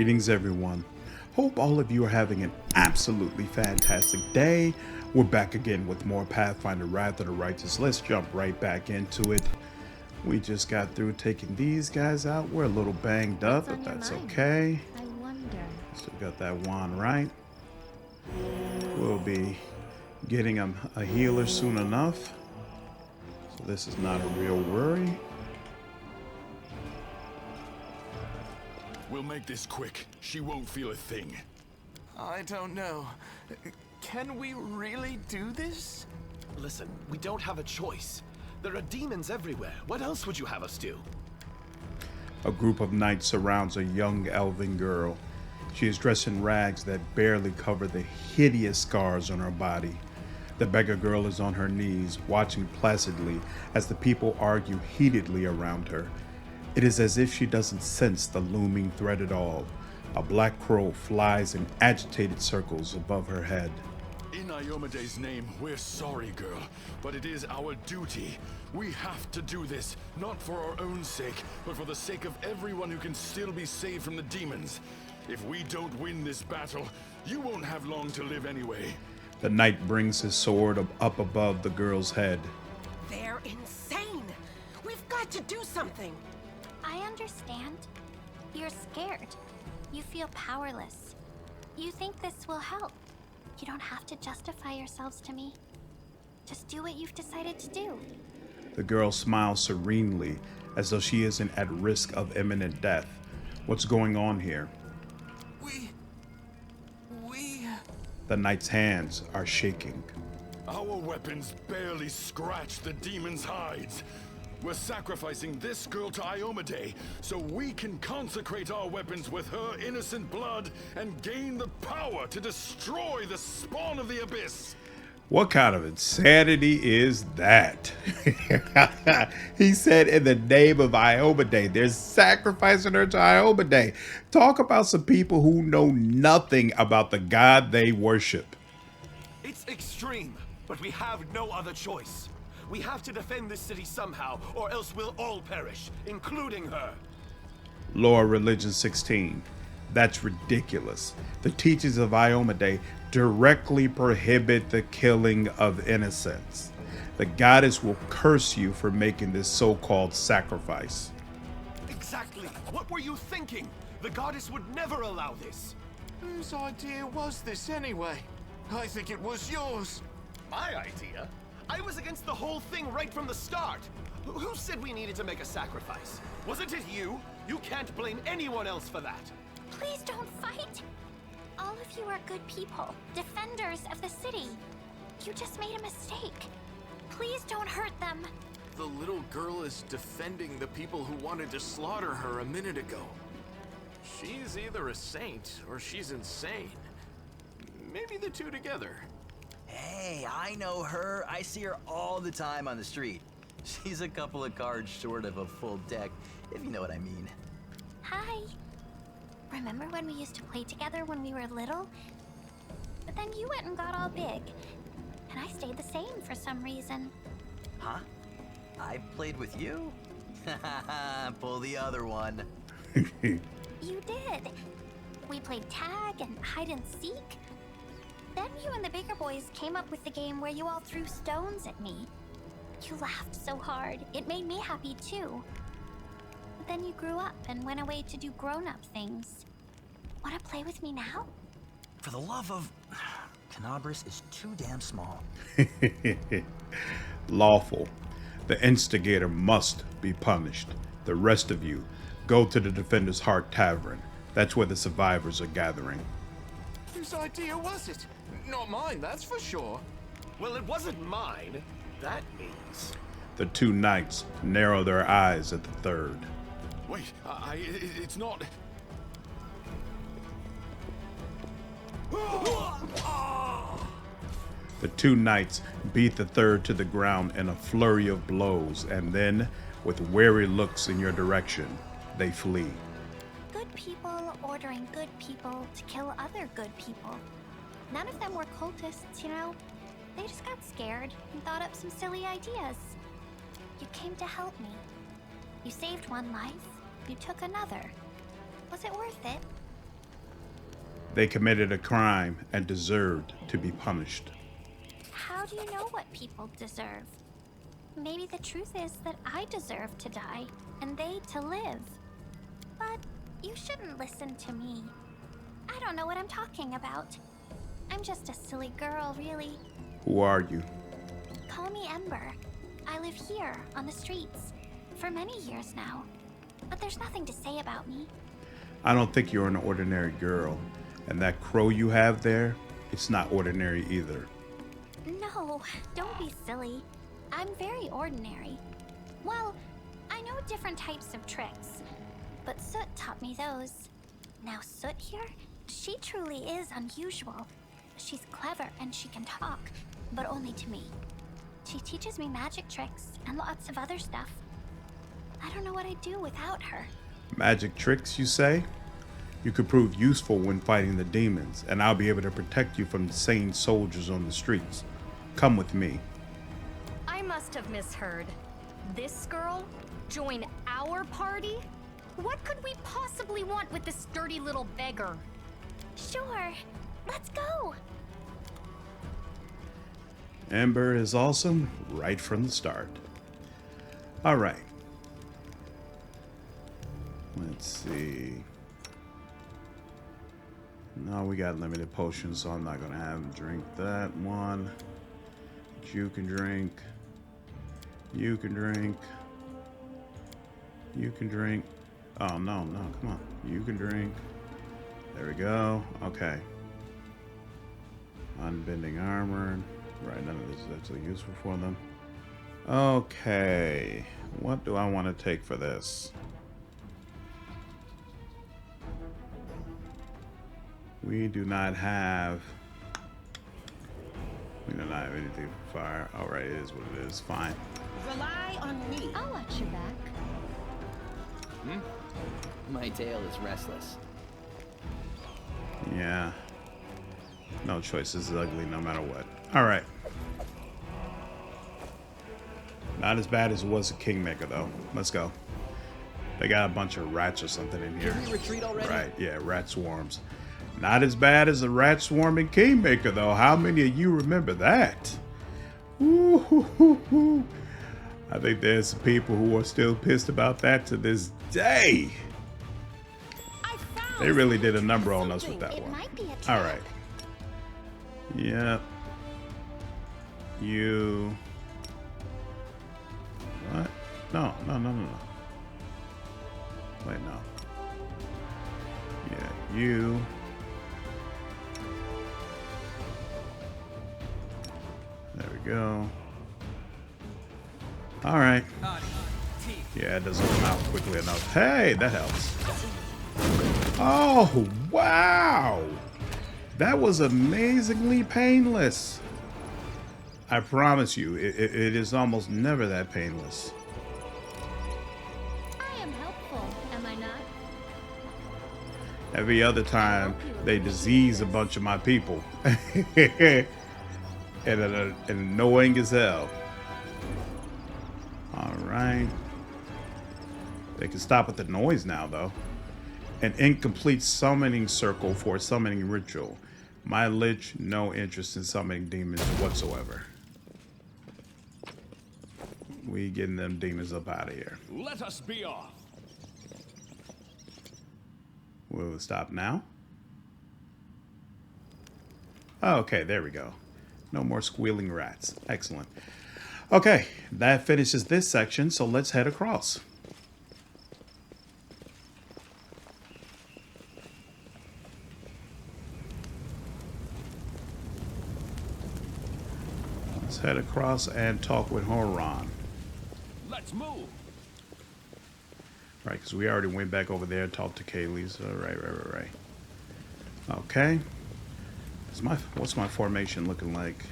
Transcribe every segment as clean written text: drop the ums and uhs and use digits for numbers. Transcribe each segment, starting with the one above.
Greetings everyone. Hope all of you are having an absolutely fantastic day. We're back again with more Pathfinder Wrath of the Righteous. Let's jump right back into it. We just got through taking these guys out. We're a little banged up, but that's okay. I wonder. Still got that wand right. We'll be getting him a healer soon enough. So this is not a real worry. We'll make this quick. She won't feel a thing. I don't know. Can we really do this? Listen, we don't have a choice. There are demons everywhere. What else would you have us do? A group of knights surrounds a young elven girl. She is dressed in rags that barely cover the hideous scars on her body. The beggar girl is on her knees, watching placidly as the people argue heatedly around her. It is as if she doesn't sense the looming threat at all. A black crow flies in agitated circles above her head. In Iomede's name, we're sorry, girl, but it is our duty. We have to do this, not for our own sake, but for the sake of everyone who can still be saved from the demons. If we don't win this battle, you won't have long to live anyway. The knight brings his sword up above the girl's head. They're insane! We've got to do something! I understand. You're scared. You feel powerless. You think this will help. You don't have to justify yourselves to me. Just do what you've decided to do. The girl smiles serenely, as though she isn't at risk of imminent death. What's going on here? We... The knight's hands are shaking. Our weapons barely scratch the demons' hides. We're sacrificing this girl to Iomede so we can consecrate our weapons with her innocent blood and gain the power to destroy the spawn of the abyss. What kind of insanity is that? He said in the name of Iomede. They're sacrificing her to Iomede. Talk about some people who know nothing about the god they worship. It's extreme, but we have no other choice. We have to defend this city somehow, or else we'll all perish, including her. Lore Religion 16. That's ridiculous. The teachings of Iomede directly prohibit the killing of innocents. The goddess will curse you for making this so-called sacrifice. Exactly. What were you thinking? The goddess would never allow this. Whose idea was this anyway? I think it was yours. My idea? I was against the whole thing right from the start. Who said we needed to make a sacrifice? Wasn't it you? You can't blame anyone else for that. Please don't fight. All of you are good people, defenders of the city. You just made a mistake. Please don't hurt them. The little girl is defending the people who wanted to slaughter her a minute ago. She's either a saint or she's insane. Maybe the two together. Hey, I know her. I see her all the time on the street. She's a couple of cards short of a full deck, if you know what I mean. Hi. Remember when we used to play together when we were little? But then you went and got all big. And I stayed the same for some reason. Huh? I played with you? Pull the other one. You did. We played tag and hide and seek. Then you and the bigger boys came up with the game where you all threw stones at me. You laughed so hard. It made me happy too. But then you grew up and went away to do grown-up things. Want to play with me now? For the love of... Canabris is too damn small. Lawful. The instigator must be punished. The rest of you, go to the Defender's Heart Tavern. That's where the survivors are gathering. Whose idea was it? Not mine, that's for sure. Well, it wasn't mine. That means... The two knights narrow their eyes at the third. Wait, it's not... The two knights beat the third to the ground in a flurry of blows, and then, with wary looks in your direction, they flee. Good people ordering good people to kill other good people. None of them were cultists, you know. They just got scared and thought up some silly ideas. You came to help me. You saved one life, you took another. Was it worth it? They committed a crime and deserved to be punished. How do you know what people deserve? Maybe the truth is that I deserve to die, and they to live. But you shouldn't listen to me. I don't know what I'm talking about. I'm just a silly girl, really. Who are you? Call me Ember. I live here, on the streets, for many years now. But there's nothing to say about me. I don't think you're an ordinary girl. And that crow you have there, it's not ordinary either. No, don't be silly. I'm very ordinary. Well, I know different types of tricks, but Soot taught me those. Now Soot here, she truly is unusual. She's clever and she can talk, but only to me. She teaches me magic tricks and lots of other stuff. I don't know what I'd do without her. Magic tricks, you say? You could prove useful when fighting the demons, and I'll be able to protect you from insane soldiers on the streets. Come with me. I must have misheard. This girl? Join our party? What could we possibly want with this dirty little beggar? Sure, let's go. Ember is awesome right from the start. All right. Let's see. No, we got limited potions, so I'm not gonna have him drink that one. You can drink. You can drink. You can drink. Oh, no, come on. You can drink. There we go. Okay. Unbending armor. Right, none of this is actually useful for them. Okay. What do I want to take for this? We do not have anything for fire. Alright, it is what it is. Fine. Rely on me. I'll watch your back. My tail is restless. Yeah. No choice. This is ugly no matter what. Alright. Not as bad as it was a Kingmaker, though. Let's go. They got a bunch of rats or something in here. Did we retreat already? Right, yeah, rat swarms. Not as bad as a rat swarm in Kingmaker, though. How many of you remember that? Ooh, I think there's some people who are still pissed about that to this day. They really did a number on us with that It one. might be a trap. All right. Yep. You. What? No. Wait, no. Yeah, you. There we go. All right. Yeah, it doesn't come out quickly enough. Hey, that helps. Oh, wow. That was amazingly painless. I promise you, it is almost never that painless. I am helpful, am I not? Every other time, they disease a bunch of my people. and annoying as hell. All right. They can stop with the noise now, though. An incomplete summoning circle for a summoning ritual. My Lich, no interest in summoning demons whatsoever. We getting them demons up out of here. Let us be off. Will it stop now? Oh, okay, there we go. No more squealing rats. Excellent. Okay, that finishes this section, so let's head across. Let's head across and talk with Hulrun. Let's move. Right, because we already went back over there and talked to Kaylee, so right. Okay. What's my formation looking like?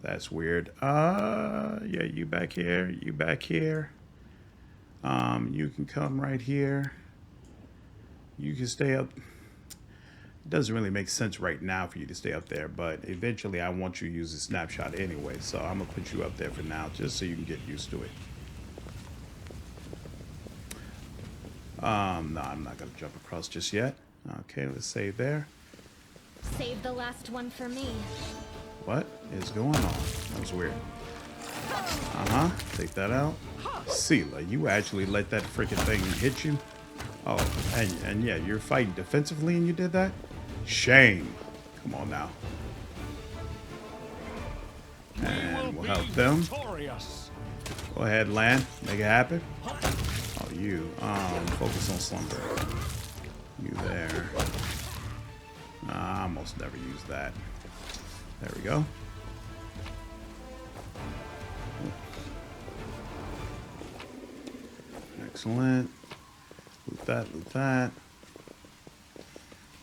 That's weird. Yeah, you back here. You back here. You can come right here. You can stay up. It doesn't really make sense right now for you to stay up there, but eventually I want you to use a snapshot anyway, so I'm gonna put you up there for now, just so you can get used to it. No, I'm not gonna jump across just yet. Okay, let's save there. Save the last one for me. What is going on? That was weird. Take that out. Sela, you actually let that freaking thing hit you? Oh, and yeah, you're fighting defensively and you did that? Shame. Come on now. And we'll help them. Go ahead, land. Make it happen. Oh, you. Focus on slumber. You there. I almost never use that. There we go. Excellent. Loot that, loot that.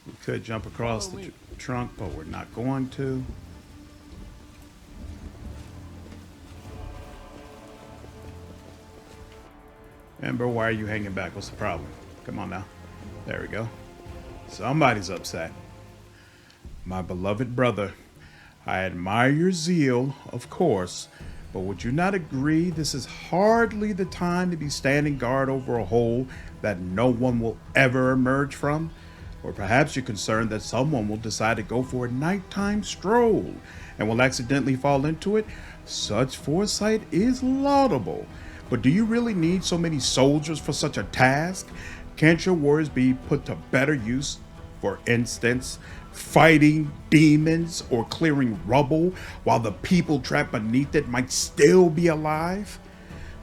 We could jump across the trunk, but we're not going to. Ember, why are you hanging back? What's the problem? Come on now. There we go. Somebody's upset. My beloved brother, I admire your zeal, of course, but would you not agree this is hardly the time to be standing guard over a hole that no one will ever emerge from? Or perhaps you're concerned that someone will decide to go for a nighttime stroll and will accidentally fall into it? Such foresight is laudable. But do you really need so many soldiers for such a task? Can't your warriors be put to better use? For instance, fighting demons or clearing rubble while the people trapped beneath it might still be alive?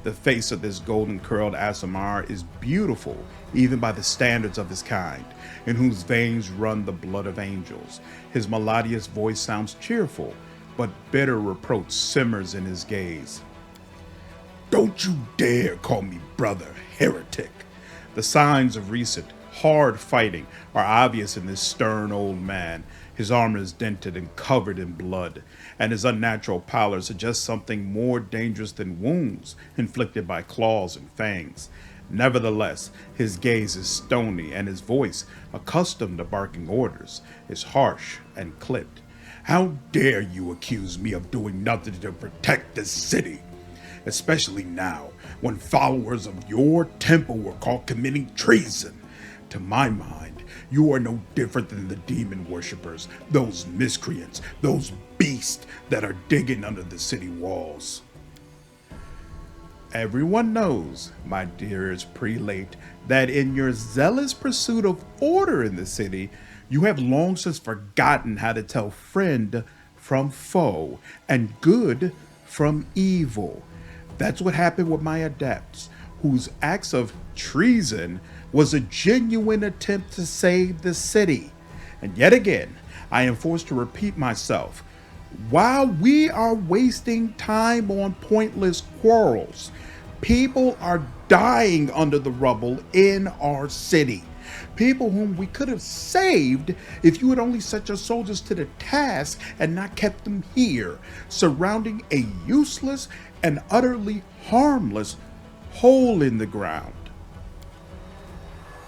The face of this golden curled Aasimar is beautiful, even by the standards of his kind, in whose veins run the blood of angels. His melodious voice sounds cheerful, but bitter reproach simmers in his gaze. Don't you dare call me brother, heretic. The signs of recent hard fighting are obvious in this stern old man. His armor is dented and covered in blood, and his unnatural pallor suggests something more dangerous than wounds inflicted by claws and fangs. Nevertheless, his gaze is stony, and his voice, accustomed to barking orders, is harsh and clipped. How dare you accuse me of doing nothing to protect this city? Especially now, when followers of your temple were caught committing treason. To my mind, you are no different than the demon worshippers, those miscreants, those beasts that are digging under the city walls. Everyone knows, my dearest prelate, that in your zealous pursuit of order in the city, you have long since forgotten how to tell friend from foe and good from evil. That's what happened with my adepts, whose acts of treason was a genuine attempt to save the city. And yet again, I am forced to repeat myself. While we are wasting time on pointless quarrels, people are dying under the rubble in our city. People whom we could have saved if you had only set your soldiers to the task and not kept them here, surrounding a useless and utterly harmless hole in the ground.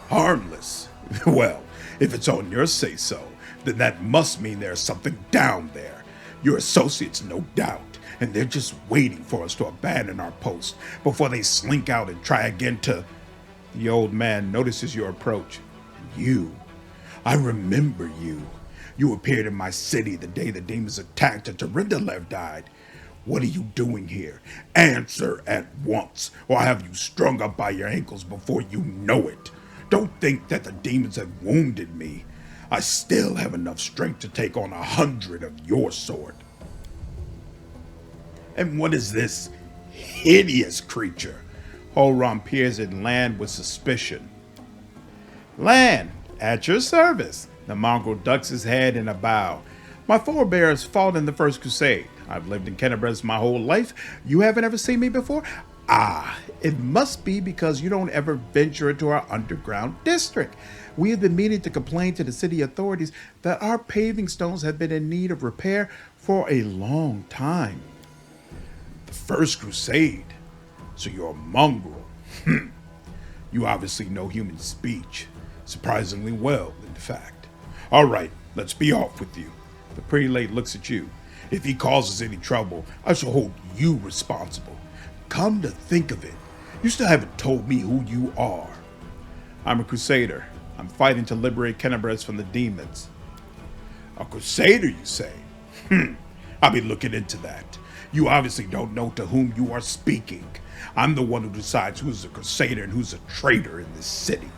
Harmless? Well, if it's on your say-so, then that must mean there's something down there. Your associates, no doubt, and they're just waiting for us to abandon our post before they slink out and try again to... The old man notices your approach. You. I remember you. You appeared in my city the day the demons attacked and Terindalev died. What are you doing here? Answer at once, or I have you strung up by your ankles before you know it. Don't think that the demons have wounded me. I still have enough strength to take on 100 of your sort. And what is this hideous creature? Hulrun peers at Land with suspicion. Land, at your service. The mongrel ducks his head in a bow. My forebears fought in the First Crusade. I've lived in Kennebrez my whole life. You haven't ever seen me before? Ah, it must be because you don't ever venture into our underground district. We have been meaning to complain to the city authorities that our paving stones have been in need of repair for a long time. The First Crusade? So you're a mongrel. You obviously know human speech. Surprisingly well, in fact. All right, let's be off with you. The prelate looks at you. If he causes any trouble, I shall hold you responsible. Come to think of it, you still haven't told me who you are. I'm a crusader. I'm fighting to liberate Kenabres from the demons. A crusader, you say? I'll be looking into that. You obviously don't know to whom you are speaking. I'm the one who decides who's a crusader and who's a traitor in this city.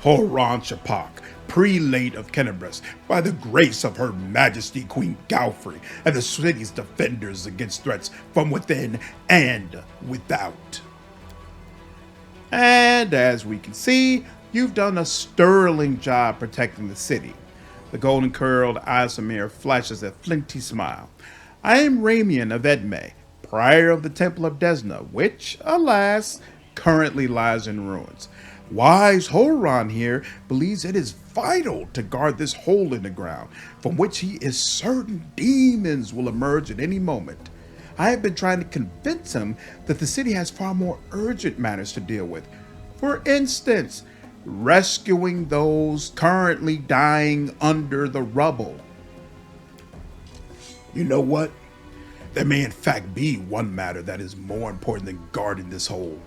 Hulrun Shapak, prelate of Kenabres, by the grace of Her Majesty Queen Galfrey and the city's defenders against threats from within and without. And as we can see, you've done a sterling job protecting the city. The golden-curled Isometric flashes a flinty smile. I am Ramien of Edme, prior of the Temple of Desna, which, alas, currently lies in ruins. Wise Hulrun here believes it is vital to guard this hole in the ground, from which he is certain demons will emerge at any moment. I have been trying to convince him that the city has far more urgent matters to deal with. For instance, rescuing those currently dying under the rubble. You know what? There may in fact be one matter that is more important than guarding this hole.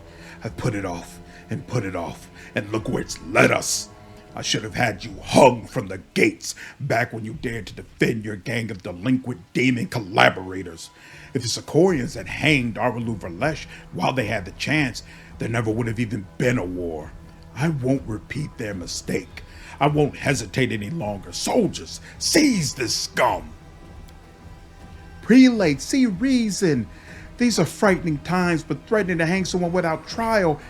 I've put it off, and look where it's led us. I should have had you hung from the gates back when you dared to defend your gang of delinquent demon collaborators. If the Sarkoris had hanged Areelu Vorlesh while they had the chance, there never would have even been a war. I won't repeat their mistake. I won't hesitate any longer. Soldiers, seize this scum! Prelate, see reason. These are frightening times, but threatening to hang someone without trial,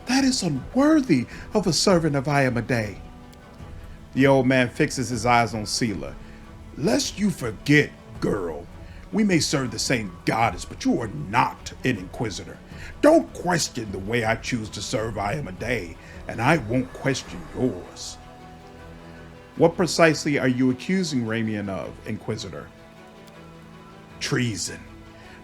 that is unworthy of a servant of Iomedae. The old man fixes his eyes on Sela. Lest you forget, girl, we may serve the same goddess, but you are not an inquisitor. Don't question the way I choose to serve Iomedae, and I won't question yours. What precisely are you accusing Ramien of, Inquisitor? Treason.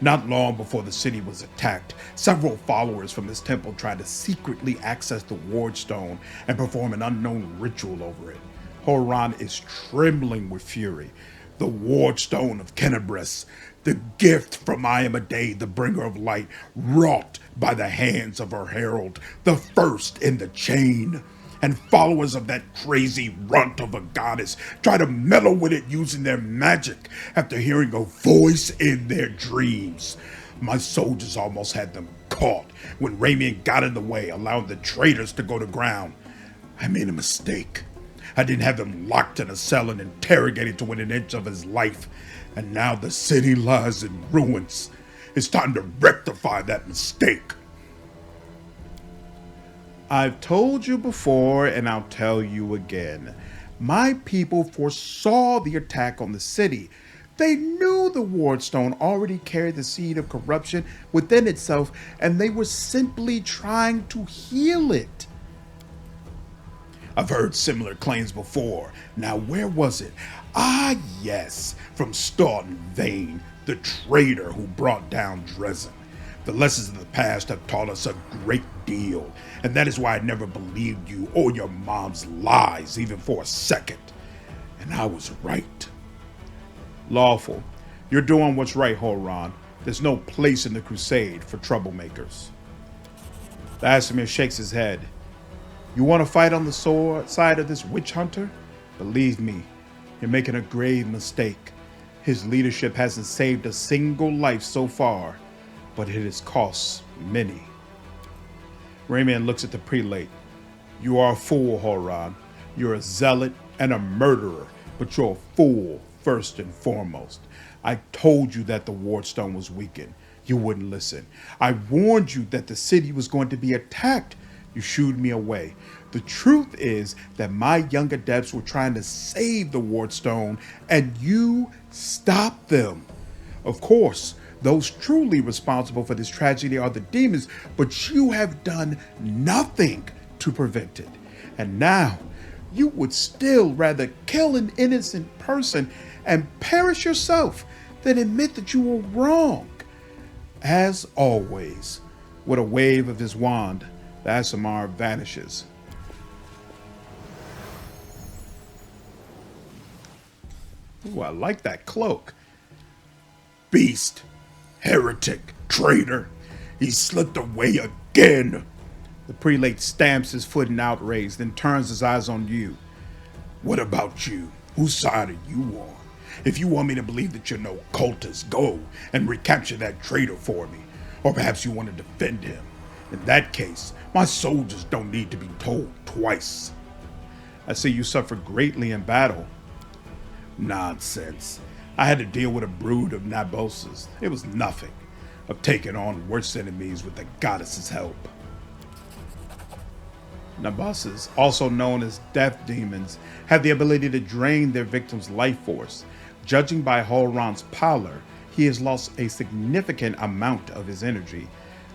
Not long before the city was attacked, several followers from this temple tried to secretly access the ward stone and perform an unknown ritual over it. Hulrun is trembling with fury. The ward stone of Kenabres, the gift from Iomedae, the bringer of light, wrought by the hands of her herald, the first in the chain. And followers of that crazy runt of a goddess try to meddle with it using their magic after hearing a voice in their dreams. My soldiers almost had them caught when Ramien got in the way, allowing the traitors to go to ground. I made a mistake. I didn't have them locked in a cell and interrogated to within an inch of his life. And now the city lies in ruins. It's time to rectify that mistake. I've told you before, and I'll tell you again. My people foresaw the attack on the city. They knew the Wardstone already carried the seed of corruption within itself, and they were simply trying to heal it. I've heard similar claims before. Now, where was it? Ah, yes, from Staunton Vane, the traitor who brought down Dresden. The lessons of the past have taught us a great deal, and that is why I never believed you or your mom's lies, even for a second. And I was right. Lawful, you're doing what's right, Hulrun. There's no place in the Crusade for troublemakers. The Asimir shakes his head. You want to fight on the side of this witch hunter? Believe me, you're making a grave mistake. His leadership hasn't saved a single life so far, but it has cost many. Ramien looks at the prelate. You are a fool, Hulrun. You're a zealot and a murderer, but you're a fool first and foremost. I told you that the Wardstone was weakened. You wouldn't listen. I warned you that the city was going to be attacked. You shooed me away. The truth is that my young adepts were trying to save the Wardstone, and you stopped them. Of course, those truly responsible for this tragedy are the demons, but you have done nothing to prevent it. And now, you would still rather kill an innocent person and perish yourself than admit that you were wrong. As always, with a wave of his wand, the Aasimar vanishes. Ooh, I like that cloak. Beast, heretic, traitor, he slipped away again. The prelate stamps his foot in outrage, then turns his eyes on you. What about you? Whose side are you on? If you want me to believe that you're no cultist, go and recapture that traitor for me. Or perhaps you want to defend him. In that case, my soldiers don't need to be told twice. I see you suffered greatly in battle. Nonsense. I had to deal with a brood of Naboses. It was nothing. I've taken on worse enemies with the goddess's help. Naboses, also known as death demons, have the ability to drain their victim's life force. Judging by Hulrun's pallor, he has lost a significant amount of his energy.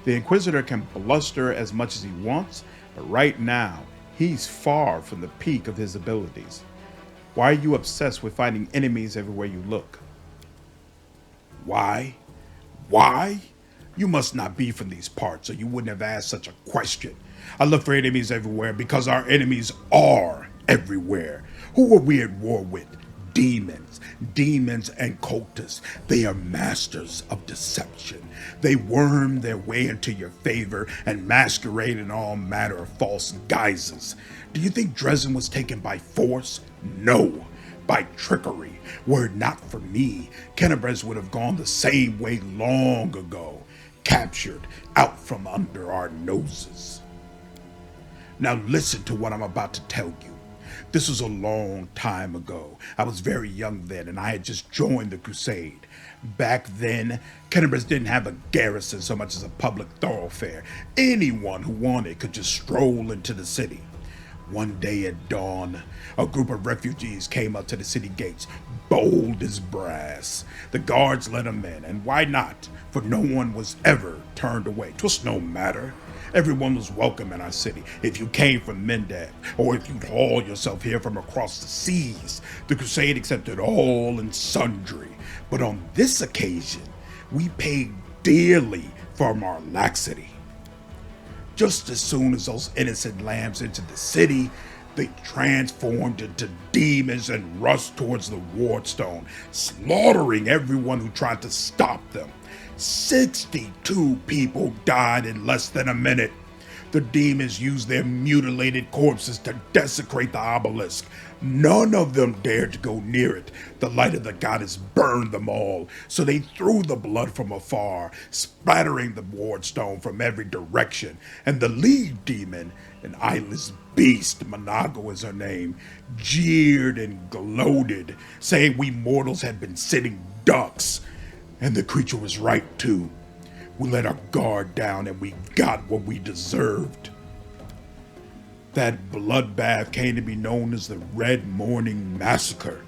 The Inquisitor can bluster as much as he wants, but right now, he's far from the peak of his abilities. Why are you obsessed with finding enemies everywhere you look? Why? Why? You must not be from these parts, or you wouldn't have asked such a question. I look for enemies everywhere because our enemies are everywhere. Who are we at war with? Demons. Demons and cultists. They are masters of deception. They worm their way into your favor and masquerade in all manner of false guises. Do you think Dresden was taken by force? No, by trickery. Were it not for me, Kennebrez would have gone the same way long ago, captured out from under our noses. Now listen to what I'm about to tell you. This was a long time ago. I was very young then, and I had just joined the Crusade. Back then, Kennebrez didn't have a garrison so much as a public thoroughfare. Anyone who wanted could just stroll into the city. One day at dawn, a group of refugees came up to the city gates, bold as brass. The guards let them in, and why not? For no one was ever turned away. 'Twas no matter. Everyone was welcome in our city. If you came from Mendav, or if you'd haul yourself here from across the seas, the Crusade accepted all and sundry. But on this occasion, we paid dearly for our laxity. Just as soon as those innocent lambs entered the city, they transformed into demons and rushed towards the Wardstone, slaughtering everyone who tried to stop them. 62 people died in less than a minute. The demons used their mutilated corpses to desecrate the obelisk. None of them dared to go near it. The light of the goddess burned them all, so they threw the blood from afar, splattering the wardstone from every direction. And the lead demon, an eyeless beast, Monago is her name, jeered and gloated, saying we mortals had been sitting ducks. And the creature was right too. We let our guard down and we got what we deserved. That bloodbath came to be known as the Red Morning Massacre,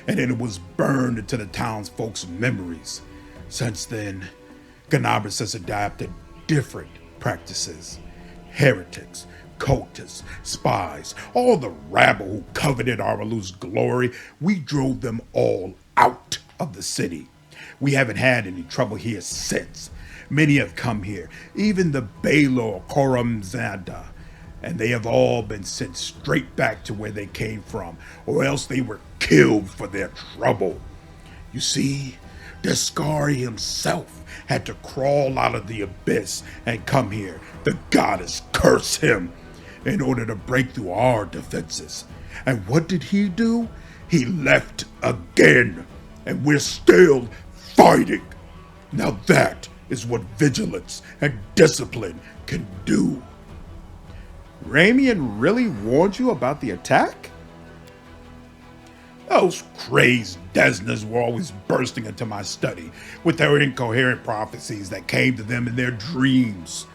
and then it was burned into the townsfolk's memories. Since then, Kennebrez has adopted different practices. Heretics, cultists, spies, all the rabble who coveted Areelu's glory, we drove them all out of the city. We haven't had any trouble here since. Many have come here, even the Baylor Cruoromancer, and they have all been sent straight back to where they came from, or else they were killed for their trouble. You see, Deskari himself had to crawl out of the abyss and come here, the goddess curse him, in order to break through our defenses. And what did he do? He left again, and we're still fighting. Now that is what vigilance and discipline can do. Ramien really warned you about the attack? Those crazed Desnas were always bursting into my study with their incoherent prophecies that came to them in their dreams.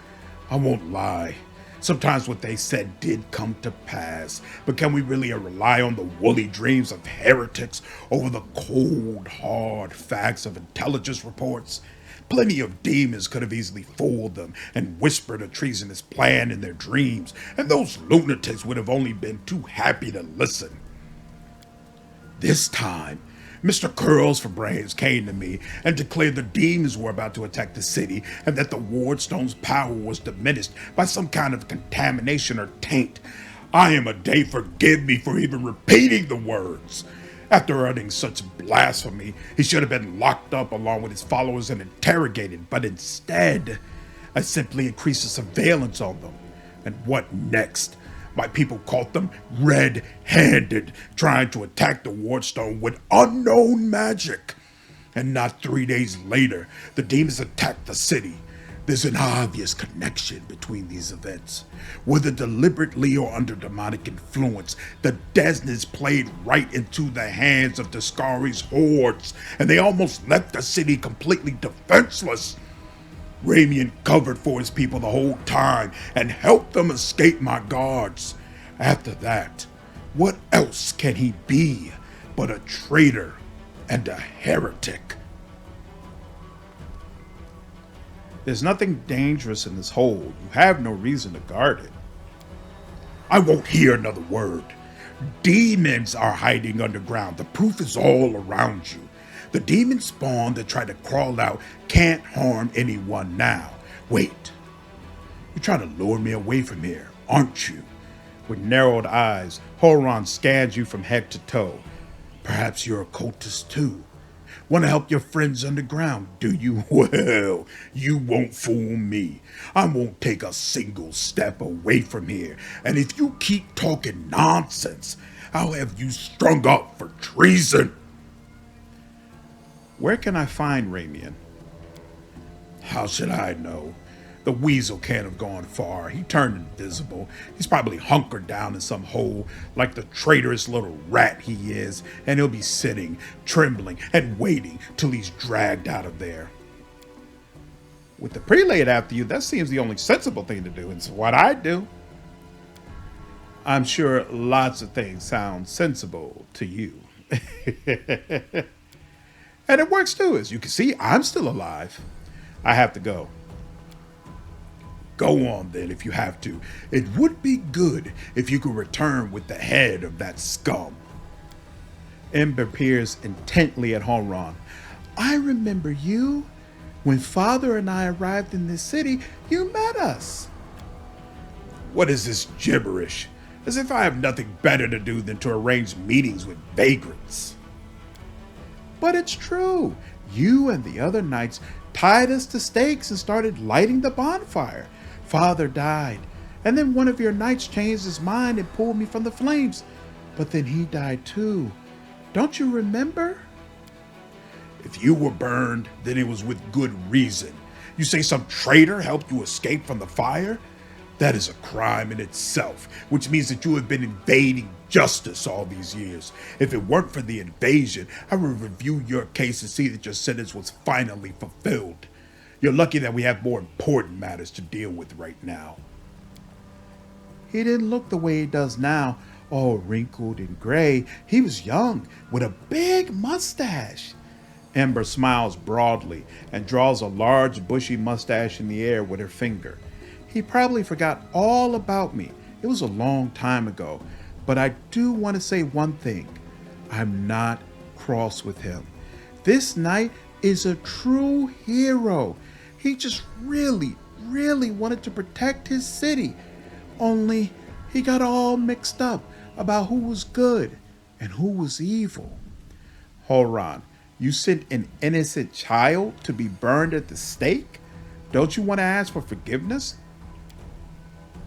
I won't lie. Sometimes what they said did come to pass, but can we really rely on the woolly dreams of heretics over the cold, hard facts of intelligence reports? Plenty of demons could have easily fooled them and whispered a treasonous plan in their dreams, and those lunatics would have only been too happy to listen. This time, Mr. Curls for Brains came to me and declared the demons were about to attack the city and that the Wardstone's power was diminished by some kind of contamination or taint. I am a day forgive me for even repeating the words. After uttering such blasphemy, he should have been locked up along with his followers and interrogated, but instead, I simply increased the surveillance on them. And what next? My people caught them red-handed, trying to attack the Wardstone with unknown magic. And not 3 days later, the demons attacked the city. There's an obvious connection between these events. Whether deliberately or under demonic influence, the Desnas played right into the hands of Deskari's hordes, and they almost left the city completely defenseless. Ramien covered for his people the whole time and helped them escape my guards. After that, what else can he be but a traitor and a heretic? There's nothing dangerous in this hole. You have no reason to guard it. I won't hear another word. Demons are hiding underground. The proof is all around you. The demon spawn that tried to crawl out can't harm anyone now. Wait. You're trying to lure me away from here, aren't you? With narrowed eyes, Hulrun scans you from head to toe. Perhaps you're a cultist too. Want to help your friends underground, do you? Well, you won't fool me. I won't take a single step away from here. And if you keep talking nonsense, I'll have you strung up for treason. Where can I find Ramien? How should I know? The weasel can't have gone far. He turned invisible. He's probably hunkered down in some hole like the traitorous little rat he is, and he'll be sitting, trembling, and waiting till he's dragged out of there. With the prelate after you, that seems the only sensible thing to do. It's what I do. I'm sure lots of things sound sensible to you. And it works too. As you can see, I'm still alive. I have to go. Go on then if you have to. It would be good if you could return with the head of that scum. Ember peers intently at Hulrun. I remember you. When Father and I arrived in this city, you met us. What is this gibberish? As if I have nothing better to do than to arrange meetings with vagrants. But it's true. You and the other knights tied us to stakes and started lighting the bonfire. Father died, and then one of your knights changed his mind and pulled me from the flames. But then he died too. Don't you remember? If you were burned, then it was with good reason. You say some traitor helped you escape from the fire? That is a crime in itself, which means that you have been evading justice all these years. If it weren't for the invasion, I would review your case and see that your sentence was finally fulfilled. You're lucky that we have more important matters to deal with right now. He didn't look the way he does now, all wrinkled and gray. He was young, with a big mustache. Ember smiles broadly and draws a large bushy mustache in the air with her finger. He probably forgot all about me. It was a long time ago, but I do want to say one thing. I'm not cross with him. This knight is a true hero. He just really wanted to protect his city. Only he got all mixed up about who was good and who was evil. Hulrun, you sent an innocent child to be burned at the stake? Don't you want to ask for forgiveness?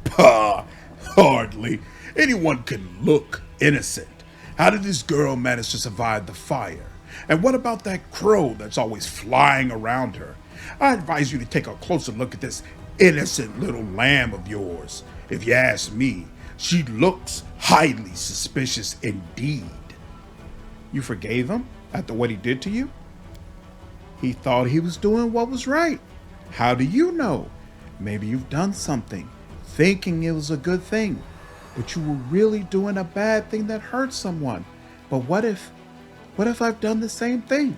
Pah! Hardly. Anyone can look innocent. How did this girl manage to survive the fire? And what about that crow that's always flying around her? I advise you to take a closer look at this innocent little lamb of yours. If you ask me, she looks highly suspicious indeed. You forgave him after what he did to you? He thought he was doing what was right. How do you know? Maybe you've done something, thinking it was a good thing, but you were really doing a bad thing that hurt someone. But what if I've done the same thing?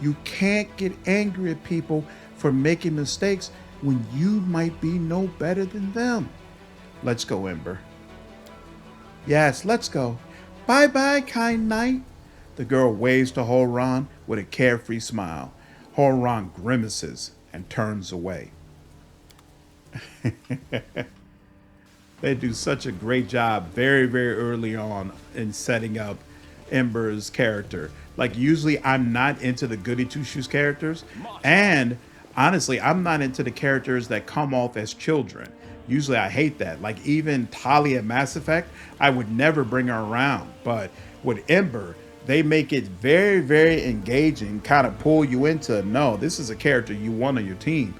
You can't get angry at people for making mistakes when you might be no better than them. Let's go, Ember. Yes, let's go. Bye-bye, kind knight. The girl waves to Hulrun with a carefree smile. Hulrun grimaces and turns away. They do such a great job very early on in setting up Ember's character. Like, usually I'm not into the goody two shoes characters, and Honestly, I'm not into the characters that come off as children. Usually I hate that. Like even Talia at Mass Effect, I would never bring her around. But with Ember, they make it very, very engaging, kind of pull you into, no, this is a character you want on your team.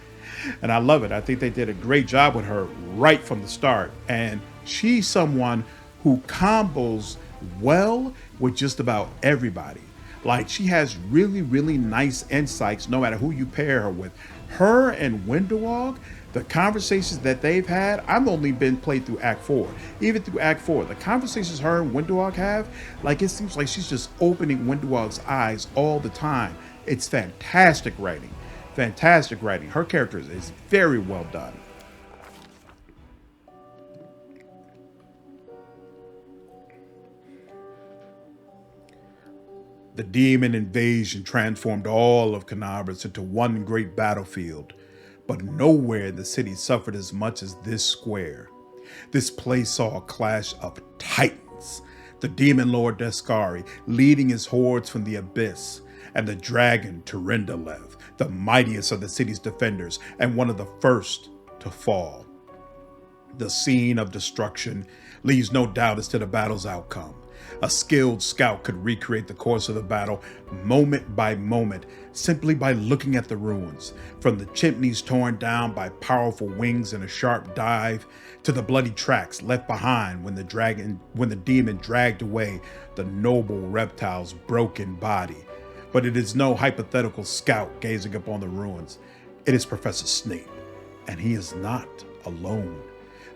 And I love it. I think they did a great job with her right from the start. And she's someone who combos well with just about everybody. Like she has really, really nice insights no matter who you pair her with. Her and Windowog, the conversations that they've had, I've only been played through Act 4. Even through Act 4, the conversations her and Windowog have, like it seems like she's just opening Windowog's eyes all the time. It's fantastic writing. Fantastic writing. Her character is very well done. The demon invasion transformed all of Canaveras into one great battlefield, but nowhere in the city suffered as much as this square. This place saw a clash of titans, the Demon Lord Deskari leading his hordes from the abyss, and the dragon Terendalev, the mightiest of the city's defenders and one of the first to fall. The scene of destruction leaves no doubt as to the battle's outcome. A skilled scout could recreate the course of the battle moment by moment simply by looking at the ruins, from the chimneys torn down by powerful wings in a sharp dive to the bloody tracks left behind when the demon dragged away the noble reptile's broken body. But it is no hypothetical scout gazing upon the ruins. It is Professor Snape, and he is not alone.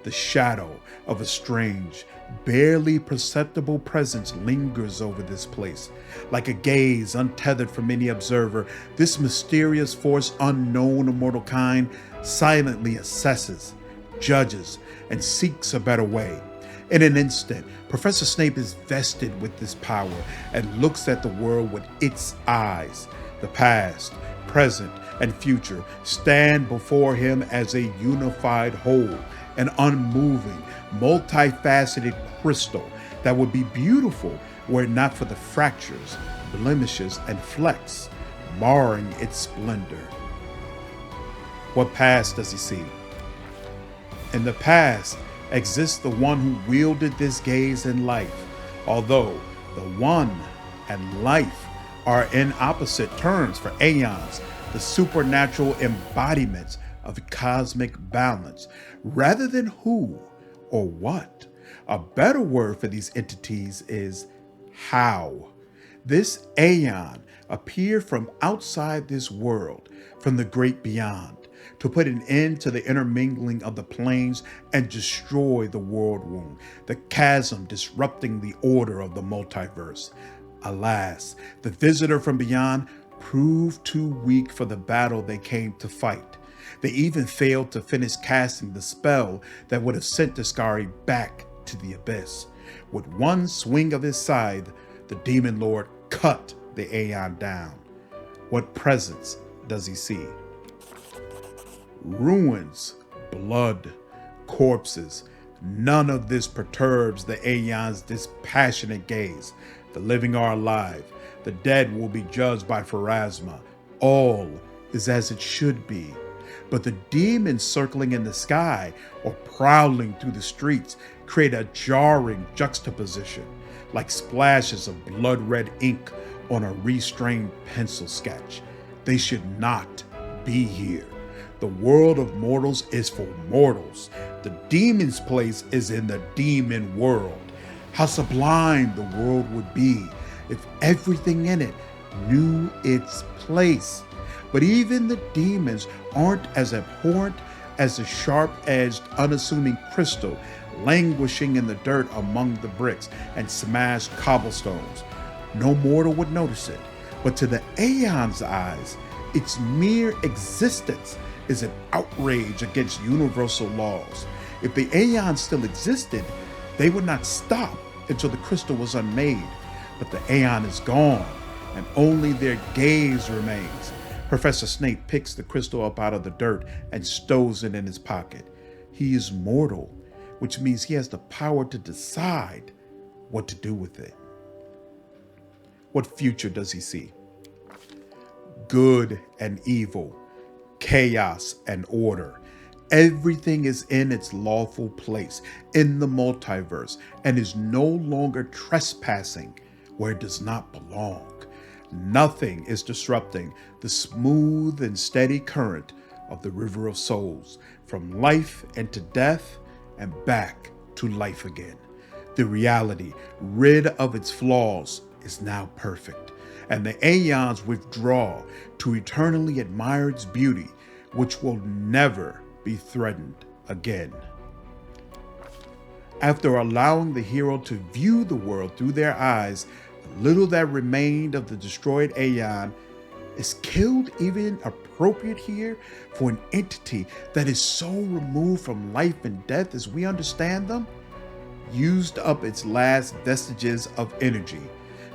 The shadow of a strange, barely perceptible presence lingers over this place. Like a gaze untethered from any observer, this mysterious force unknown to mortal kind silently assesses, judges, and seeks a better way. In an instant, Professor Snape is vested with this power and looks at the world with its eyes. The past, present, and future stand before him as a unified whole, an unmoving, multifaceted crystal that would be beautiful were it not for the fractures, blemishes, and flecks marring its splendor. What past does he see? In the past exists the one who wielded this gaze in life, although the one and life are in opposite terms for Aeons, the supernatural embodiments of cosmic balance, rather than who or what. A better word for these entities is how. This Aeon appeared from outside this world, from the great beyond, to put an end to the intermingling of the planes and destroy the Worldwound, the chasm disrupting the order of the multiverse. Alas, the visitor from beyond proved too weak for the battle they came to fight. They even failed to finish casting the spell that would have sent Deskari back to the abyss. With one swing of his scythe, the Demon Lord cut the Aeon down. What presence does he see? Ruins, blood, corpses. None of this perturbs the Aeon's dispassionate gaze. The living are alive. The dead will be judged by Pharasma. All is as it should be. But the demons circling in the sky or prowling through the streets create a jarring juxtaposition, like splashes of blood-red ink on a restrained pencil sketch. They should not be here. The world of mortals is for mortals. The demon's place is in the demon world. How sublime the world would be if everything in it knew its place. But even the demons aren't as abhorrent as the sharp-edged, unassuming crystal languishing in the dirt among the bricks and smashed cobblestones. No mortal would notice it, but to the Aeon's eyes, its mere existence is an outrage against universal laws. If the Aeon still existed, they would not stop until the crystal was unmade. But the Aeon is gone, and only their gaze remains. Professor Snape picks the crystal up out of the dirt and stows it in his pocket. He is mortal, which means he has the power to decide what to do with it. What future does he see? Good and evil, chaos and order. Everything is in its lawful place in the multiverse and is no longer trespassing where it does not belong. Nothing is disrupting the smooth and steady current of the river of souls, from life into death and back to life again. The reality, rid of its flaws, is now perfect, and the Aeons withdraw to eternally admire its beauty, which will never be threatened again. After allowing the hero to view the world through their eyes, the little that remained of the destroyed Aeon is killed even appropriate here for an entity that is so removed from life and death as we understand them? Used up its last vestiges of energy.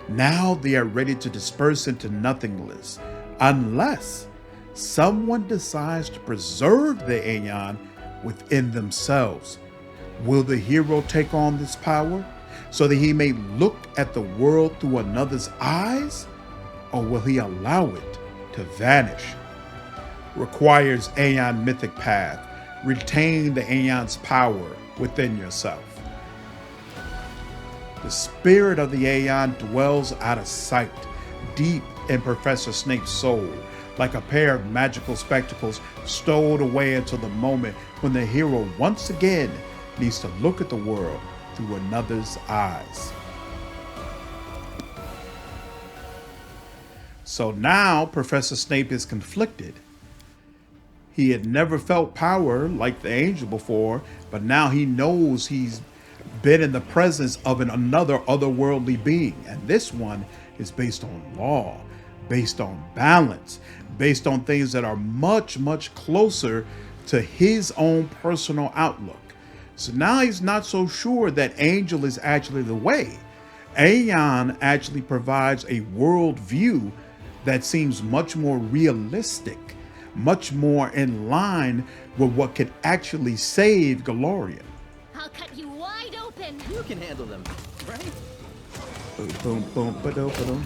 Now they are ready to disperse into nothingness, unless someone decides to preserve the Aeon within themselves. Will the hero take on this power so that he may look at the world through another's eyes? Or will he allow it to vanish? Requires Aeon Mythic Path. Retain the Aeon's power within yourself. The spirit of the Aeon dwells out of sight, deep in Professor Snape's soul, like a pair of magical spectacles stowed away until the moment when the hero once again needs to look at the world through another's eyes. So now Professor Snape is conflicted. He had never felt power like the angel before, but now he knows he's been in the presence of another otherworldly being. And this one is based on law, based on balance, based on things that are much, much closer to his own personal outlook. So now he's not so sure that angel is actually the way. Aeon actually provides a world view that seems much more realistic, much more in line with what could actually save Golarion. I'll cut you wide open. You can handle them, right? Boom, boom, boom, ba-do, ba-dum.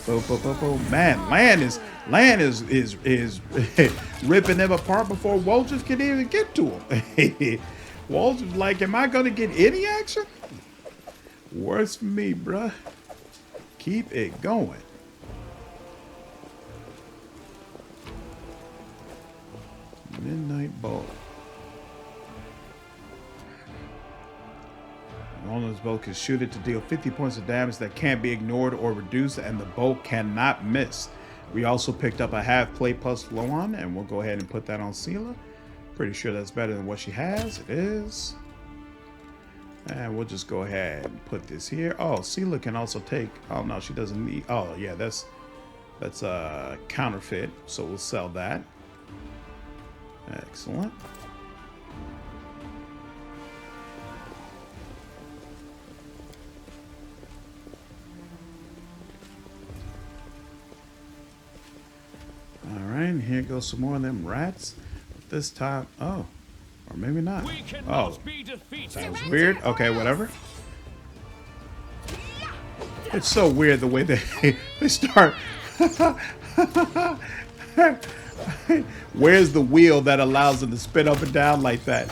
Boom, boom, boom, boom. Man, Land is ripping them apart before Walters can even get to him. Walters like, am I gonna get any action? Works for me, bruh. Keep it going. Midnight Bolt. One of those bolt can shoot it to deal 50 points of damage that can't be ignored or reduced, and the bolt cannot miss. We also picked up a half plate plus one, and we'll go ahead and put that on Seela. Pretty sure that's better than what she has. It is. And we'll just go ahead and put this here. Oh, Seela can also take. Oh no, she doesn't need. Oh yeah, that's a counterfeit. So we'll sell that. Excellent. All right, here goes some more of them rats. This time, oh, or maybe not. Oh, that was weird. Okay, whatever. It's so weird the way they start. Where's the wheel that allows them to spin up and down like that?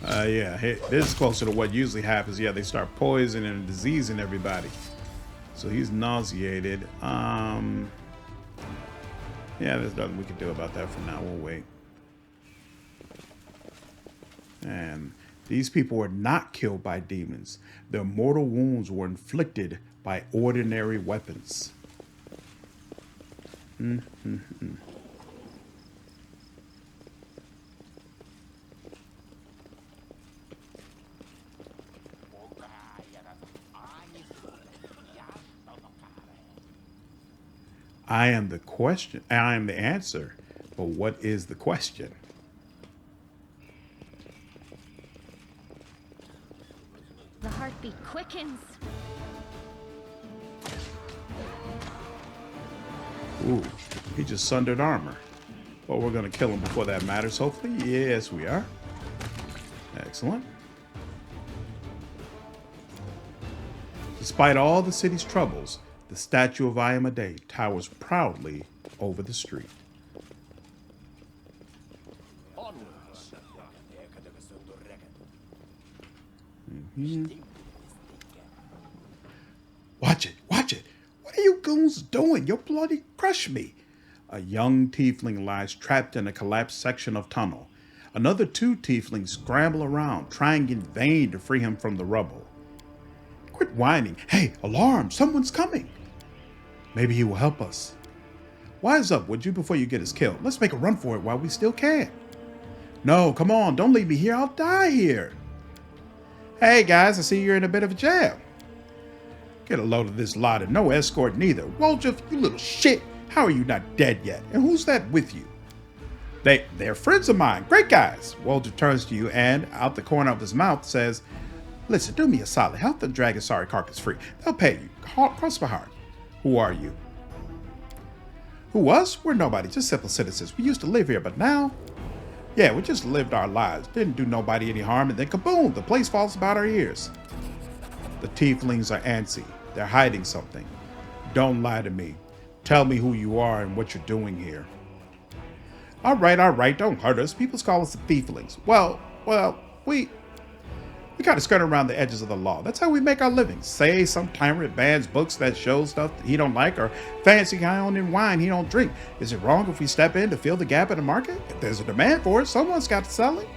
Yeah, this is closer to what usually happens. Yeah, they start poisoning and diseasing everybody. So he's nauseated. Yeah, there's nothing we can do about that for now. We'll wait. And these people were not killed by demons. Their mortal wounds were inflicted by ordinary weapons. I am the question. I am the answer. But what is the question? The heartbeat quickens. Ooh, he just sundered armor. Well, we're going to kill him before that matters, hopefully. Yes, we are. Excellent. Despite all the city's troubles, the statue of Iomedae towers proudly over the street. Watch it, watch it. What are you goons doing? You'll bloody crush me. A young tiefling lies trapped in a collapsed section of tunnel. Another 2 tieflings scramble around, trying in vain to free him from the rubble. Quit whining. Hey, alarm, someone's coming. Maybe he will help us. Wise up, would you, before you get us killed? Let's make a run for it while we still can. No, come on, don't leave me here. I'll die here. Hey, guys, I see you're in a bit of a jam. Get a load of this lot and no escort neither. Woljif, you little shit. How are you not dead yet? And who's that with you? They're friends of mine. Great guys. Woljif turns to you and, out the corner of his mouth, says, listen, do me a solid. Help them drag a sorry carcass free. They'll pay you. Cross my heart. Who are you? Who, us? We're nobody, just simple citizens. We used to live here, but now... Yeah, we just lived our lives. Didn't do nobody any harm, and then kaboom, the place falls about our ears. The tieflings are antsy. They're hiding something. Don't lie to me. Tell me who you are and what you're doing here. All right, don't hurt us. People call us the thieflings. Well, we kind of skirt around the edges of the law. That's how we make our living. Say some tyrant bans books that show stuff that he don't like, or fancy guy owning wine he don't drink. Is it wrong if we step in to fill the gap in the market? If there's a demand for it, someone's got to sell it.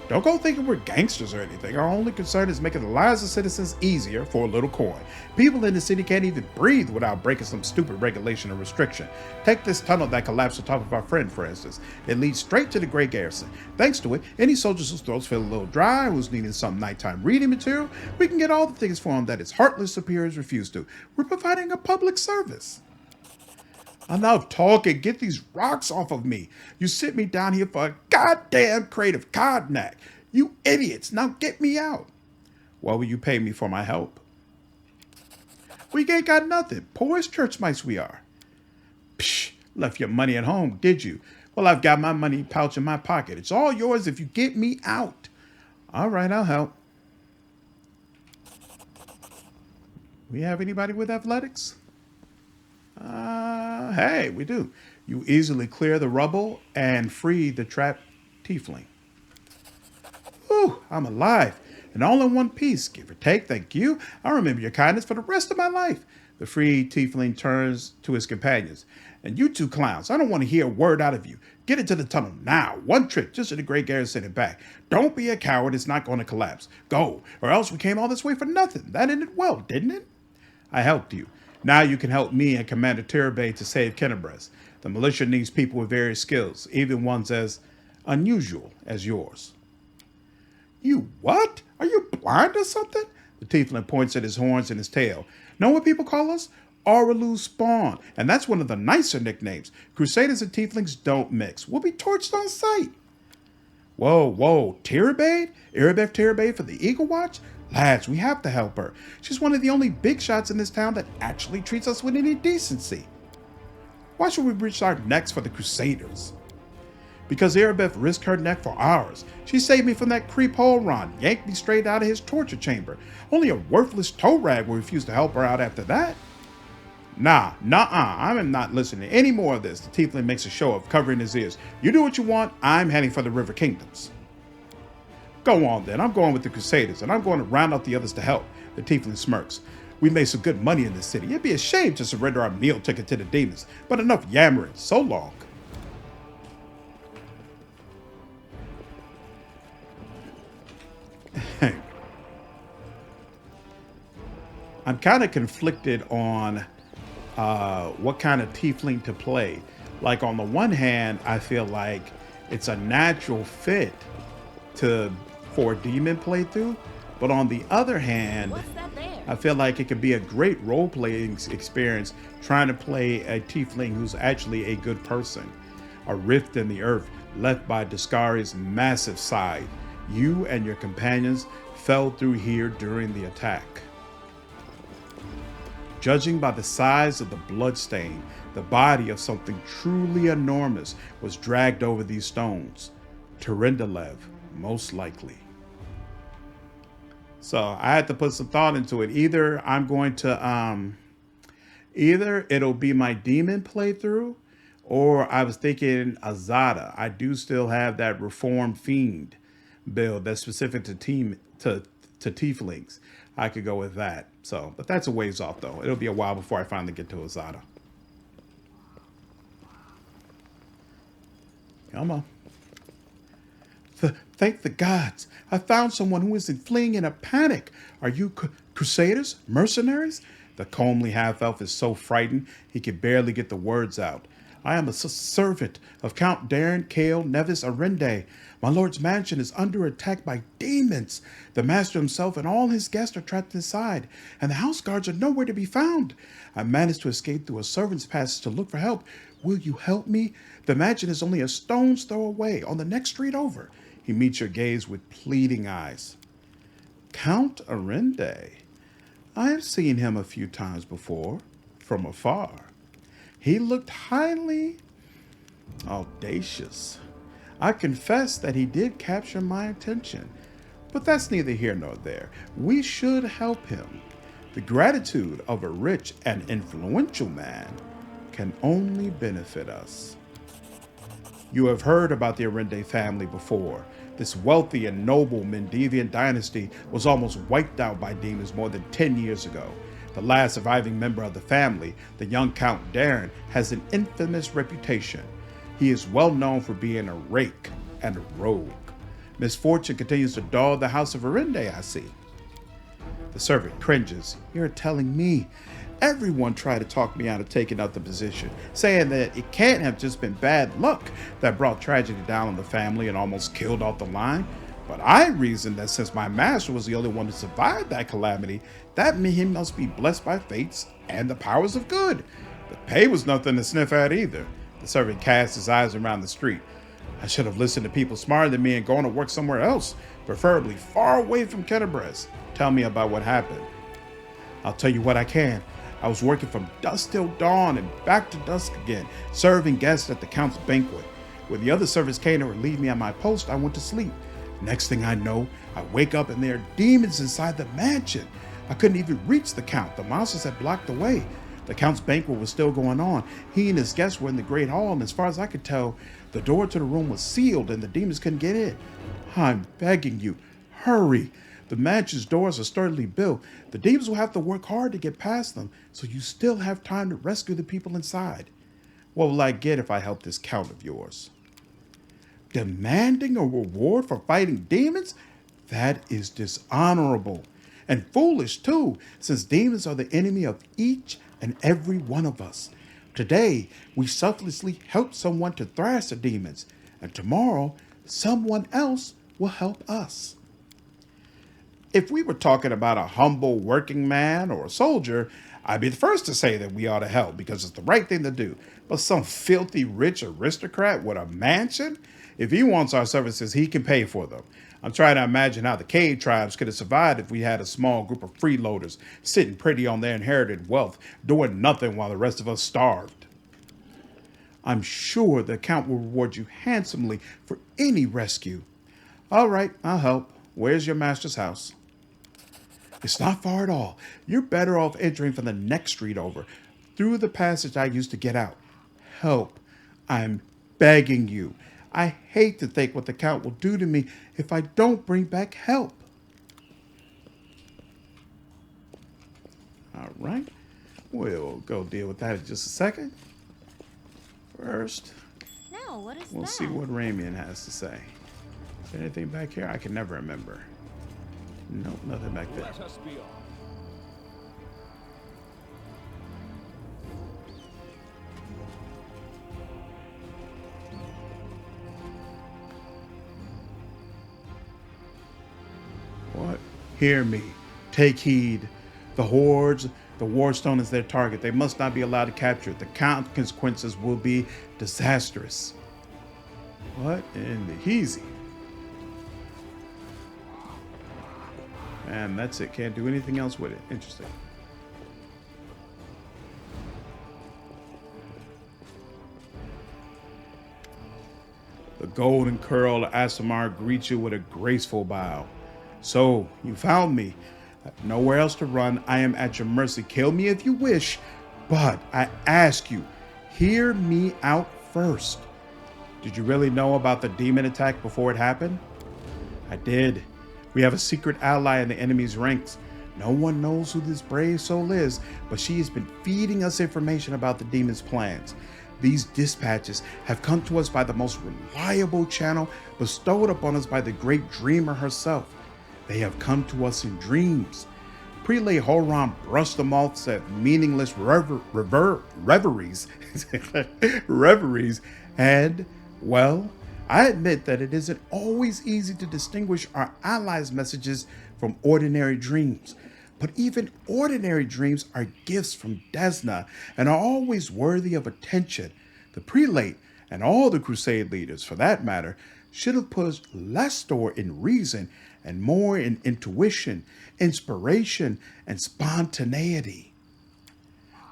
Don't go thinking we're gangsters or anything. Our only concern is making the lives of citizens easier for a little coin. People in the city can't even breathe without breaking some stupid regulation or restriction. Take this tunnel that collapsed on top of our friend, for instance. It leads straight to the Great Garrison. Thanks to it, any soldiers whose throats feel a little dry, who's needing some nighttime reading material, we can get all the things for them that his heartless superiors refuse to. We're providing a public service. Enough talking. Get these rocks off of me. You sit me down here for a goddamn crate of cognac. You idiots. Now get me out. What will you pay me for my help? We ain't got nothing. Poor as church mice we are. Psh, left your money at home, did you? Well, I've got my money pouch in my pocket. It's all yours if you get me out. All right, I'll help. We have anybody with athletics? Hey, we do. You easily clear the rubble and free the trapped tiefling. Whew, I'm alive. And all in one piece, give or take, thank you. I'll remember your kindness for the rest of my life. The freed tiefling turns to his companions. And you 2 clowns, I don't want to hear a word out of you. Get into the tunnel now. One trick, just to the Great Garrison and back. Don't be a coward, it's not going to collapse. Go, or else we came all this way for nothing. That ended well, didn't it? I helped you. Now you can help me and Commander Tirabay to save Kennebrest. The militia needs people with various skills, even ones as unusual as yours. You what? Are you blind or something? The tiefling points at his horns and his tail. Know what people call us? Areelu Spawn, and that's one of the nicer nicknames. Crusaders and tieflings don't mix. We'll be torched on sight. Whoa, Tirabay? Erebeth Tirabay for the Eagle Watch? Lads, we have to help her. She's one of the only big shots in this town that actually treats us with any decency. Why should we risk our necks for the Crusaders? Because Erebeth risked her neck for ours. She saved me from that creep Hulrun, yanked me straight out of his torture chamber. Only a worthless toe rag will refuse to help her out after that. Nah, I'm not listening to any more of this. The tiefling makes a show of covering his ears. You do what you want, I'm heading for the River Kingdoms. Go on then, I'm going with the Crusaders, and I'm going to round up the others to help. The tiefling smirks. We made some good money in this city. It'd be a shame to surrender our meal ticket to the demons, but enough yammering, so long. I'm kind of conflicted on what kind of tiefling to play. Like on the one hand, I feel like it's a natural fit for a demon playthrough, but on the other hand, I feel like it could be a great role-playing experience trying to play a tiefling who's actually a good person. A rift in the earth left by Deskari's massive scythe. You and your companions fell through here during the attack. Judging by the size of the bloodstain, the body of something truly enormous was dragged over these stones. Terendelev, most likely. So I had to put some thought into it. Either I'm going to Either it'll be my demon playthrough, or I was thinking Azada. I do still have that Reformed Fiend build that's specific to Tieflings. I could go with that. So, but that's a ways off though. It'll be a while before I finally get to Azada. Come on. Thank the gods. I found someone who isn't fleeing in a panic. Are you crusaders? Mercenaries? The comely half-elf is so frightened he can barely get the words out. I am a servant of Count Daeran Kale Nevis Arende. My lord's mansion is under attack by demons. The master himself and all his guests are trapped inside, and the house guards are nowhere to be found. I managed to escape through a servant's passage to look for help. Will you help me? The mansion is only a stone's throw away, on the next street over. He meets your gaze with pleading eyes. Count Arende. I've seen him a few times before, from afar. He looked highly audacious. I confess that he did capture my attention, but that's neither here nor there. We should help him. The gratitude of a rich and influential man can only benefit us. You have heard about the Arende family before. This wealthy and noble Mendevian dynasty was almost wiped out by demons more than 10 years ago. The last surviving member of the family, the young Count Daeran, has an infamous reputation. He is well known for being a rake and a rogue. Misfortune continues to dog the house of Arende, I see. The servant cringes. You're telling me. Everyone tried to talk me out of taking up the position, saying that it can't have just been bad luck that brought tragedy down on the family and almost killed off the line. But I reasoned that since my master was the only one who survived that calamity, that meant he must be blessed by fates and the powers of good. The pay was nothing to sniff at either. The servant cast his eyes around the street. I should have listened to people smarter than me and gone to work somewhere else, preferably far away from Kennebrez. Tell me about what happened. I'll tell you what I can. I was working from dusk till dawn and back to dusk again, serving guests at the Count's banquet. When the other servants came to relieve me at my post, I went to sleep. Next thing I know, I wake up and there are demons inside the mansion. I couldn't even reach the Count. The monsters had blocked the way. The Count's banquet was still going on. He and his guests were in the great hall, and as far as I could tell, the door to the room was sealed and the demons couldn't get in. I'm begging you, hurry. The mansion's doors are sturdily built. The demons will have to work hard to get past them, so you still have time to rescue the people inside. What will I get if I help this Count of yours? Demanding a reward for fighting demons? That is dishonorable. And foolish too, since demons are the enemy of each and every one of us. Today, we selflessly help someone to thrash the demons, and tomorrow, someone else will help us. If we were talking about a humble working man or a soldier, I'd be the first to say that we ought to help because it's the right thing to do. But some filthy rich aristocrat with a mansion? If he wants our services, he can pay for them. I'm trying to imagine how the cave tribes could have survived if we had a small group of freeloaders sitting pretty on their inherited wealth, doing nothing while the rest of us starved. I'm sure the Count will reward you handsomely for any rescue. All right, I'll help. Where's your master's house? It's not far at all. You're better off entering from the next street over, through the passage I used to get out. Help. I'm begging you. I hate to think what the Count will do to me if I don't bring back help. All right. We'll go deal with that in just a second. First, No, what is we'll that? see what Ramien has to say. Is there anything back here? I can never remember. Nope, nothing back there. Let us be off. What? Hear me. Take heed. The hordes, the Warstone is their target. They must not be allowed to capture it. The consequences will be disastrous. What in the heezy? And that's it. Can't do anything else with it. Interesting. The golden curl Asimar greets you with a graceful bow. So, you found me. Nowhere else to run. I am at your mercy. Kill me if you wish, But I ask you, hear me out first. Did you really know about the demon attack before it happened? I did. We have a secret ally in the enemy's ranks. No one knows who this brave soul is, but she has been feeding us information about the demon's plans. These dispatches have come to us by the most reliable channel bestowed upon us by the great dreamer herself. They have come to us in dreams. Prelate Hulrun brushed them off, said meaningless reveries, and, well, I admit that it isn't always easy to distinguish our allies' messages from ordinary dreams. But even ordinary dreams are gifts from Desna and are always worthy of attention. The prelate, and all the Crusade leaders for that matter, should have put less store in reason and more in intuition, inspiration, and spontaneity.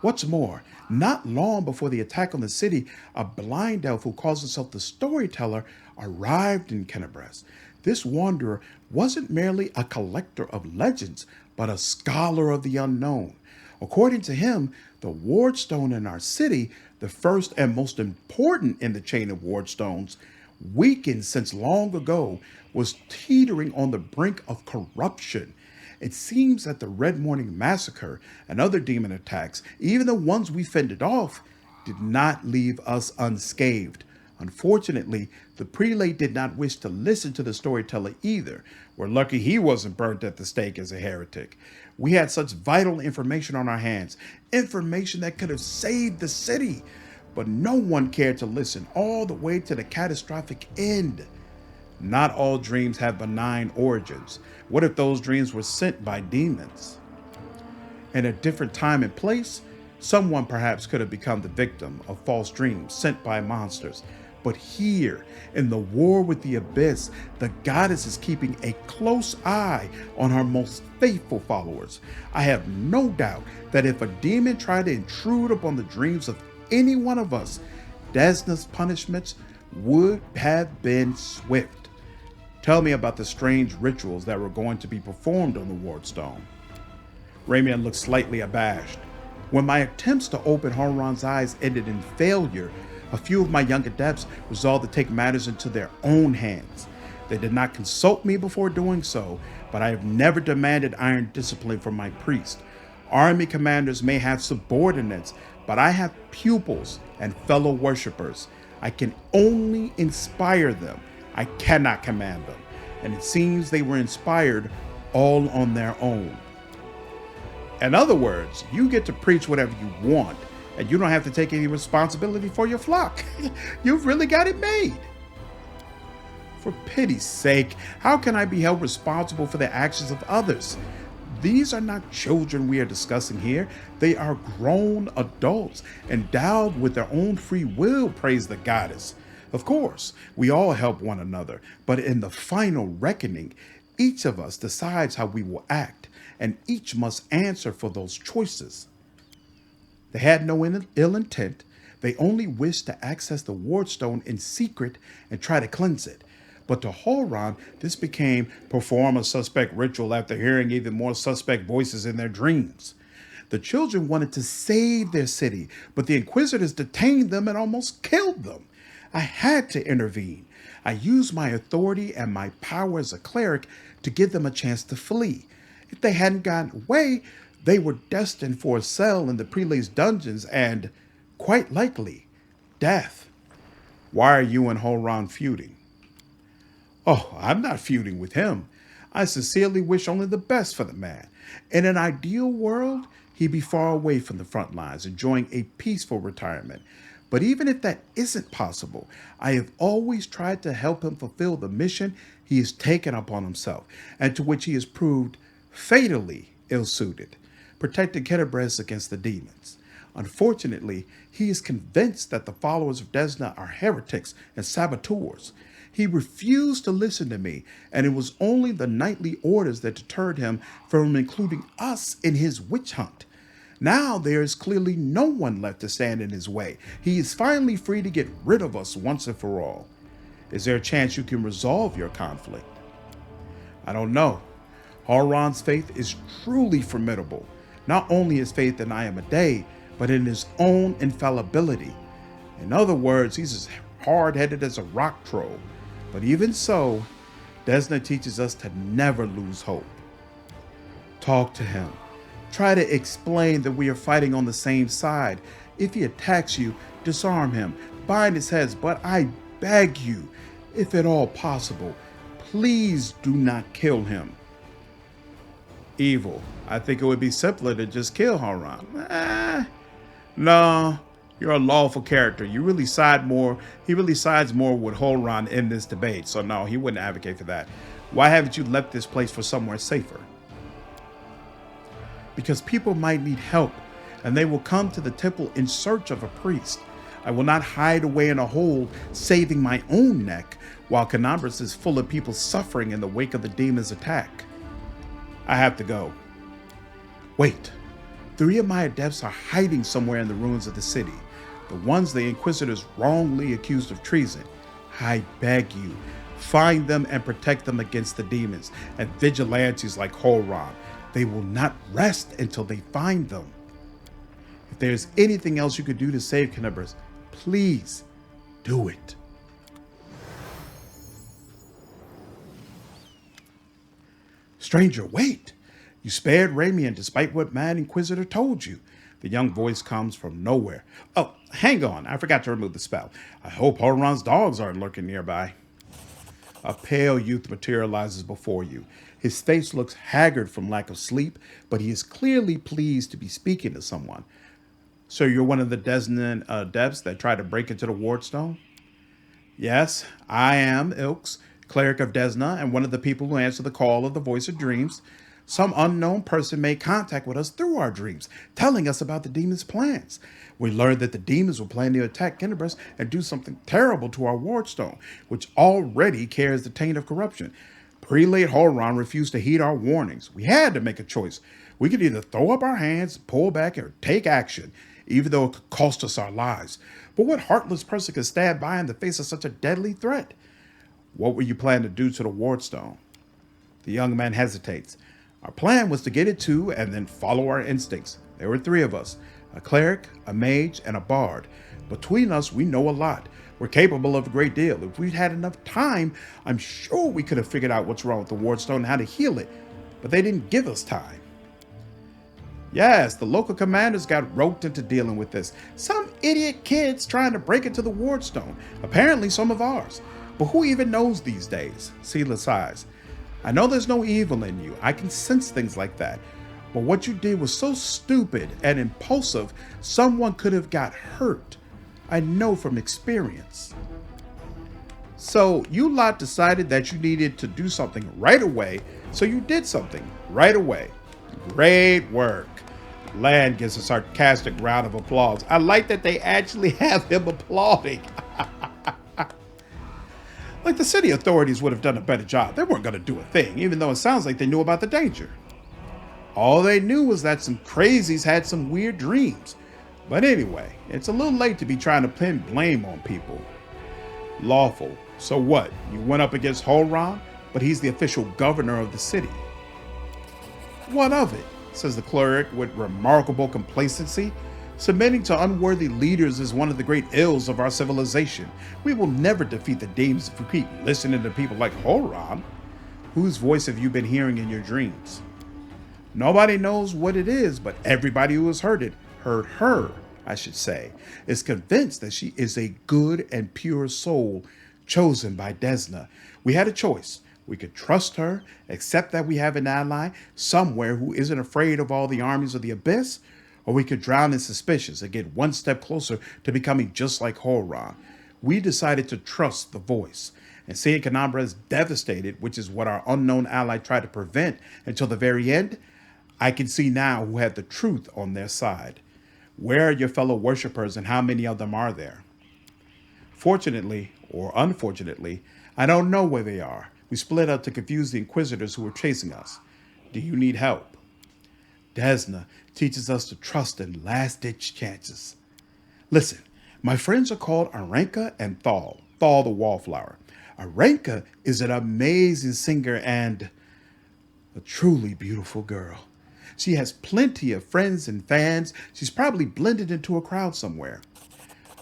What's more, not long before the attack on the city, a blind elf who calls himself the Storyteller arrived in Kenebres. This wanderer wasn't merely a collector of legends, but a scholar of the unknown. According to him, the wardstone in our city, the first and most important in the chain of wardstones, weakened since long ago, was teetering on the brink of corruption. It seems that the Red Morning Massacre and other demon attacks, even the ones we fended off, did not leave us unscathed. Unfortunately, the prelate did not wish to listen to the storyteller either. We're lucky he wasn't burnt at the stake as a heretic. We had such vital information on our hands, information that could have saved the city. But no one cared to listen all the way to the catastrophic end. Not all dreams have benign origins. What if those dreams were sent by demons? In a different time and place, someone perhaps could have become the victim of false dreams sent by monsters. But here, in the war with the abyss, the goddess is keeping a close eye on her most faithful followers. I have no doubt that if a demon tried to intrude upon the dreams of any one of us, Desna's punishments would have been swift. Tell me about the strange rituals that were going to be performed on the wardstone. Ramien looked slightly abashed. When my attempts to open Hulrun's eyes ended in failure, a few of my young adepts resolved to take matters into their own hands. They did not consult me before doing so, but I have never demanded iron discipline from my priest. Army commanders may have subordinates, but I have pupils and fellow worshippers. I can only inspire them. I cannot command them. And it seems they were inspired all on their own. In other words, you get to preach whatever you want, and you don't have to take any responsibility for your flock. You've really got it made. For pity's sake, how can I be held responsible for the actions of others? These are not children we are discussing here. They are grown adults, endowed with their own free will, praise the goddess. Of course, we all help one another, but in the final reckoning, each of us decides how we will act, and each must answer for those choices. They had no ill intent. They only wished to access the wardstone in secret and try to cleanse it. But to Hulrun, this became perform a suspect ritual after hearing even more suspect voices in their dreams. The children wanted to save their city, but the Inquisitors detained them and almost killed them. I had to intervene. I used my authority and my power as a cleric to give them a chance to flee. If they hadn't gotten away, they were destined for a cell in the prelate's dungeons and, quite likely, death. Why are you and Hulrun feuding? Oh, I'm not feuding with him. I sincerely wish only the best for the man. In an ideal world, he'd be far away from the front lines, enjoying a peaceful retirement. But even if that isn't possible, I have always tried to help him fulfill the mission he has taken upon himself, and to which he has proved fatally ill-suited, protecting Kenebres against the demons. Unfortunately, he is convinced that the followers of Desna are heretics and saboteurs. He refused to listen to me, and it was only the nightly orders that deterred him from including us in his witch hunt. Now there is clearly no one left to stand in his way. He is finally free to get rid of us once and for all. Is there a chance you can resolve your conflict? I don't know. Hulrun's faith is truly formidable. Not only his faith in I am a day, but in his own infallibility. In other words, he's as hard-headed as a rock troll. But even so, Desna teaches us to never lose hope. Talk to him. Try to explain that we are fighting on the same side. If he attacks you, disarm him, bind his heads, but I beg you, if at all possible, please do not kill him. Evil. I think it would be simpler to just kill Hulrun. No, you're a lawful character. He really sides more with Hulrun in this debate, so no, he wouldn't advocate for that. Why haven't you left this place for somewhere safer? Because people might need help, and they will come to the temple in search of a priest. I will not hide away in a hole, saving my own neck, while Canabras is full of people suffering in the wake of the demon's attack. I have to go. Wait, 3 of my adepts are hiding somewhere in the ruins of the city, the ones the Inquisitors wrongly accused of treason. I beg you, find them and protect them against the demons and vigilantes like Hulrun. They will not rest until they find them. If there's anything else you could do to save Canabras, please do it. Stranger, wait! You spared Ramien despite what Mad Inquisitor told you. The young voice comes from nowhere. Oh, hang on, I forgot to remove the spell. I hope Hulrun's dogs aren't lurking nearby. A pale youth materializes before you. His face looks haggard from lack of sleep, but he is clearly pleased to be speaking to someone. So you're one of the Desnan adepts that tried to break into the Wardstone? Yes, I am Ilks, cleric of Desna, and one of the people who answer the call of the Voice of Dreams. Some unknown person made contact with us through our dreams, telling us about the demon's plans. We learned that the demons were planning to attack Canabras and do something terrible to our Wardstone, which already carries the taint of corruption. Prelate Hulrun refused to heed our warnings. We had to make a choice. We could either throw up our hands, pull back, or take action, even though it could cost us our lives. But what heartless person could stand by in the face of such a deadly threat? What were you planning to do to the Wardstone? The young man hesitates. Our plan was to get it to and then follow our instincts. There were 3 of us, a cleric, a mage, and a bard. Between us, we know a lot. We're capable of a great deal. If we'd had enough time, I'm sure we could have figured out what's wrong with the Wardstone and how to heal it, but they didn't give us time. Yes, the local commanders got roped into dealing with this. Some idiot kids trying to break into the Wardstone. Apparently some of ours. But who even knows these days? Sela sighs. I know there's no evil in you. I can sense things like that. But what you did was so stupid and impulsive, someone could have got hurt. I know from experience. So you lot decided that you needed to do something right away, so you did something right away. Great work. Land gives a sarcastic round of applause. I like that they actually have him applauding. Like the city authorities would have done a better job. They weren't going to do a thing, even though it sounds like they knew about the danger. All they knew was that some crazies had some weird dreams. But anyway, it's a little late to be trying to pin blame on people. Lawful. So what? You went up against Hulrun, but he's the official governor of the city. What of it? Says the cleric with remarkable complacency. Submitting to unworthy leaders is one of the great ills of our civilization. We will never defeat the demons if we keep listening to people like Hulrun. Whose voice have you been hearing in your dreams? Nobody knows what it is, but everybody who has heard it, heard her, I should say, is convinced that she is a good and pure soul chosen by Desna. We had a choice. We could trust her, accept that we have an ally somewhere who isn't afraid of all the armies of the abyss, or we could drown in suspicions and get one step closer to becoming just like Hulrun. We decided to trust the voice. And seeing Canabras devastated, which is what our unknown ally tried to prevent until the very end, I can see now who had the truth on their side. Where are your fellow worshippers and how many of them are there? Fortunately, or unfortunately, I don't know where they are. We split up to confuse the Inquisitors who were chasing us. Do you need help? Desna teaches us to trust in last-ditch chances. Listen, my friends are called Aranka and Thal the Wallflower. Aranka is an amazing singer and a truly beautiful girl. She has plenty of friends and fans. She's probably blended into a crowd somewhere.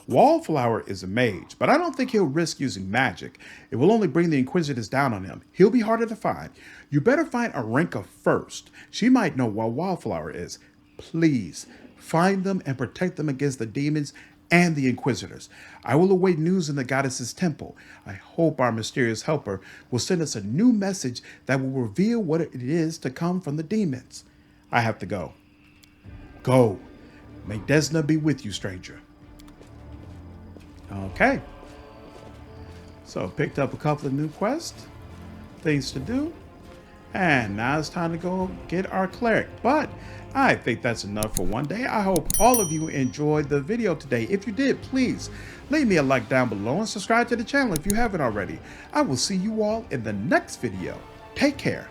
Wallflower is a mage, but I don't think he'll risk using magic. It will only bring the Inquisitors down on him. He'll be harder to find. You better find Arenka first. She might know what Wallflower is. Please, find them and protect them against the demons and the Inquisitors. I will await news in the goddess's temple. I hope our mysterious helper will send us a new message that will reveal what it is to come from the demons. I have to go. Go. May Desna be with you, stranger. Okay. So picked up a couple of new quests, things to do, and now it's time to go get our cleric. But I think that's enough for one day. I hope all of you enjoyed the video today. If you did, please leave me a like down below and subscribe to the channel if you haven't already. I will see you all in the next video. Take care.